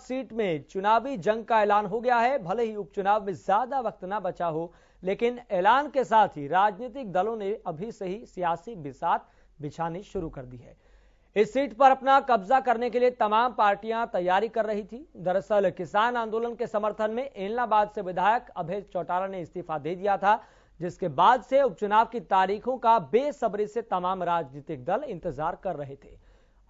Seat में चुनावी जंग का ऐलान हो गया है। भले ही उपचुनाव में ज्यादा वक्त ना बचा हो, लेकिन ऐलान के साथ ही राजनीतिक दलों ने अभी से ही सियासी बिसात बिछानी शुरू कर दी है। इस सीट पर अपना कब्जा करने के लिए तमाम पार्टियां तैयारी कर रही थी। दरअसल किसान आंदोलन के समर्थन में एलनाबाद से विधायक अभय चौटाला ने इस्तीफा दे दिया था, जिसके बाद से उपचुनाव की तारीखों का बेसब्री से तमाम राजनीतिक दल इंतजार कर रहे थे।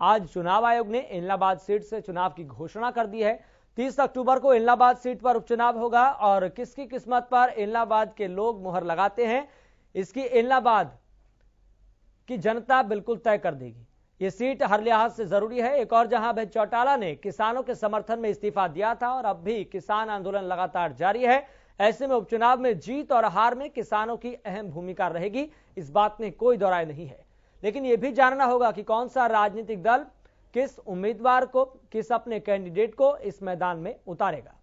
आज चुनाव आयोग ने एलनाबाद सीट से चुनाव की घोषणा कर दी है। 30 अक्टूबर को एलनाबाद सीट पर उपचुनाव होगा और किसकी किस्मत पर एलनाबाद के लोग मुहर लगाते हैं, इसकी एलनाबाद की जनता बिल्कुल तय कर देगी। ये सीट हर लिहाज से जरूरी है। एक और जहां अभय चौटाला ने किसानों के समर्थन में इस्तीफा दिया था और अब भी किसान आंदोलन लगातार जारी है। ऐसे में उपचुनाव में जीत और हार में किसानों की अहम भूमिका रहेगी, इस बात में कोई दो राय नहीं है। लेकिन यह भी जानना होगा कि कौन सा राजनीतिक दल किस उम्मीदवार को, किस अपने कैंडिडेट को इस मैदान में उतारेगा।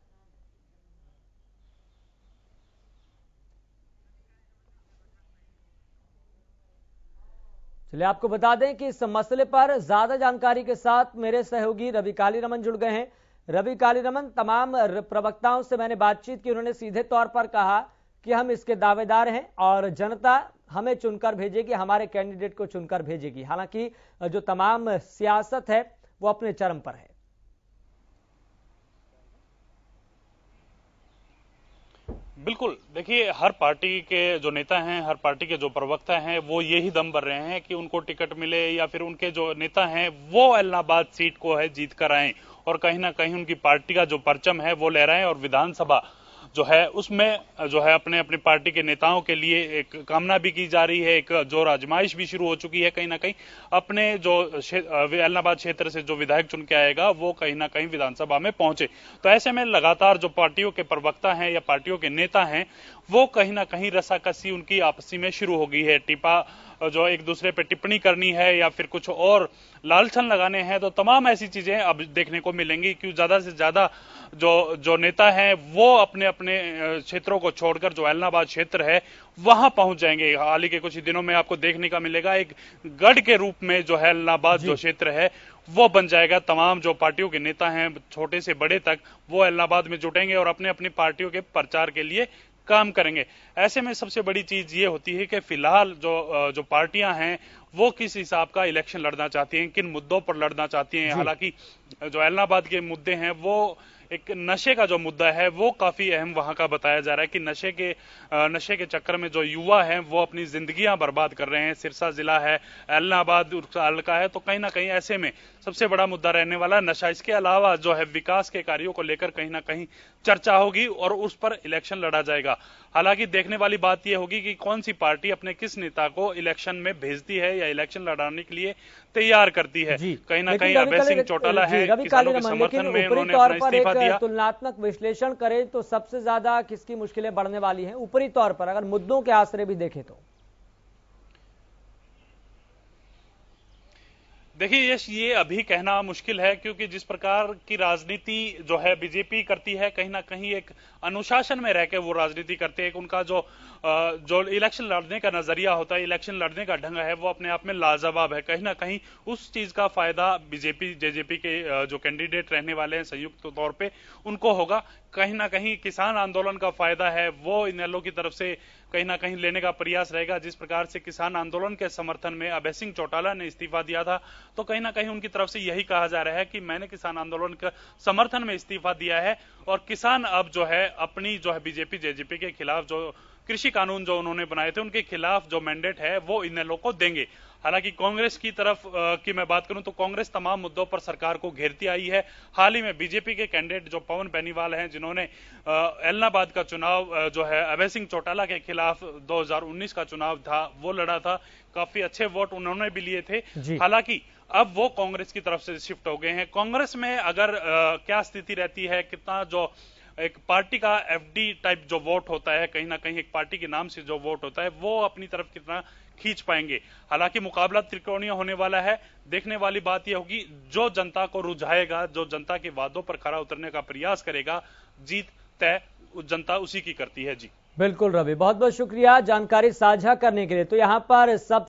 चलिए आपको बता दें कि इस मसले पर ज्यादा जानकारी के साथ मेरे सहयोगी रवि कालीरमन जुड़ गए हैं। रवि कालीरमन, तमाम प्रवक्ताओं से मैंने बातचीत की, उन्होंने सीधे तौर पर कहा कि हम इसके दावेदार हैं और जनता हमें चुनकर भेजेगी, हमारे कैंडिडेट को चुनकर भेजेगी। हालांकि जो तमाम सियासत है वो अपने चरम पर है। बिल्कुल, देखिए, हर पार्टी के जो नेता हैं, हर पार्टी के जो प्रवक्ता हैं, वो यही दम भर रहे हैं कि उनको टिकट मिले या फिर उनके जो नेता हैं वो एलनाबाद सीट को है जीत कर आए और कहीं ना कहीं उनकी पार्टी का जो परचम है वो लहराएं और विधानसभा जो है उसमें जो है अपने अपनी पार्टी के नेताओं के लिए एक कामना भी की जा रही है, एक जोर आजमाइश भी शुरू हो चुकी है। कहीं ना कहीं अपने जो एलनाबाद क्षेत्र से जो विधायक चुन के आएगा वो कहीं ना कहीं विधानसभा में पहुंचे। तो ऐसे में लगातार जो पार्टियों के प्रवक्ता हैं या पार्टियों के नेता हैं वो कहीं ना कहीं रसाकसी उनकी आपसी में शुरू हो गई है। टिपा जो एक दूसरे पे टिप्पणी करनी है या फिर कुछ और लालछन लगाने हैं, तो तमाम ऐसी चीजें अब देखने को मिलेंगी। क्यों ज्यादा से ज्यादा जो नेता हैं वो अपने अपने क्षेत्रों को छोड़कर जो एलनाबाद क्षेत्र है वहां पहुंच जाएंगे। हाल ही के कुछ दिनों में आपको देखने का मिलेगा एक गढ़ के रूप में जो है एलनाबाद जो क्षेत्र है वो बन जाएगा। तमाम जो पार्टियों के नेता हैं छोटे से बड़े तक वो एलनाबाद में जुटेंगे और अपने अपनी पार्टियों के प्रचार के लिए काम करेंगे। ऐसे में सबसे बड़ी चीज ये होती है कि फिलहाल जो पार्टियां हैं वो किस हिसाब का इलेक्शन लड़ना चाहती हैं, किन मुद्दों पर लड़ना चाहती हैं। हालांकि जो एलनाबाद के मुद्दे हैं वो एक नशे का जो मुद्दा है वो काफी अहम वहां का बताया जा रहा है कि नशे के चक्कर में जो युवा हैं वो अपनी जिंदगियां बर्बाद कर रहे हैं। सिरसा जिला है, एलनाबाद हल्का है, तो कहीं ना कहीं ऐसे में सबसे बड़ा मुद्दा रहने वाला नशा। इसके अलावा जो है विकास के कार्यों को लेकर कहीं ना कहीं चर्चा होगी और उस पर इलेक्शन लड़ा जाएगा। हालांकि देखने वाली बात यह होगी कि कौन सी पार्टी अपने किस नेता को इलेक्शन में भेजती है या इलेक्शन लड़ाने के लिए तैयार करती है। कहीं ना कहीं अभय सिंह चौटाला है, किसानों के समर्थन में उन्होंने अपना इस्तीफा दिया। तुलनात्मक विश्लेषण करें तो सबसे ज्यादा किसकी मुश्किलें बढ़ने वाली हैं ऊपरी तौर पर, अगर मुद्दों के आसरे भी देखें तो? देखिए यश, ये अभी कहना मुश्किल है क्योंकि जिस प्रकार की राजनीति जो है बीजेपी करती है, कहीं ना कहीं एक अनुशासन में रहकर वो राजनीति करते हैं। उनका जो इलेक्शन लड़ने का नजरिया होता है, इलेक्शन लड़ने का ढंग है, वो अपने आप में लाजवाब है। कहीं ना कहीं उस चीज का फायदा बीजेपी जेजेपी के जो कैंडिडेट रहने वाले हैं संयुक्त तौर पे उनको होगा। कहीं ना कहीं किसान आंदोलन का फायदा है वो इनेलो की तरफ से कहीं ना कहीं लेने का प्रयास रहेगा। जिस प्रकार से किसान आंदोलन के समर्थन में अभय सिंह चौटाला ने इस्तीफा दिया था, तो कहीं ना कहीं उनकी तरफ से यही कहा जा रहा है कि मैंने किसान आंदोलन के समर्थन में इस्तीफा दिया है और किसान अब जो है अपनी जो है बीजेपी जेजेपी के खिलाफ जो कृषि कानून जो उन्होंने बनाए थे उनके खिलाफ जो मैंडेट है वो इनेलो को देंगे। हालांकि कांग्रेस की तरफ की मैं बात करूं तो कांग्रेस तमाम मुद्दों पर सरकार को घेरती आई है। हाल ही में बीजेपी के कैंडिडेट जो पवन बेनीवाल हैं, जिन्होंने एलनाबाद का चुनाव जो है अभय सिंह चौटाला के खिलाफ 2019 का चुनाव था वो लड़ा था, काफी अच्छे वोट उन्होंने भी लिए थे। हालांकि अब वो कांग्रेस की तरफ से शिफ्ट हो गए हैं। कांग्रेस में अगर क्या स्थिति रहती है, कितना जो एक पार्टी का एफडी टाइप जो वोट होता है, कहीं ना कहीं एक पार्टी के नाम से जो वोट होता है वो अपनी तरफ कितना खींच पाएंगे। हालांकि मुकाबला त्रिकोणीय होने वाला है। देखने वाली बात यह होगी जो जनता को रुझाएगा, जो जनता के वादों पर खरा उतरने का प्रयास करेगा, जीत तय जनता उसी की करती है। जी बिल्कुल रवि, बहुत बहुत शुक्रिया जानकारी साझा करने के लिए। तो यहाँ पर सब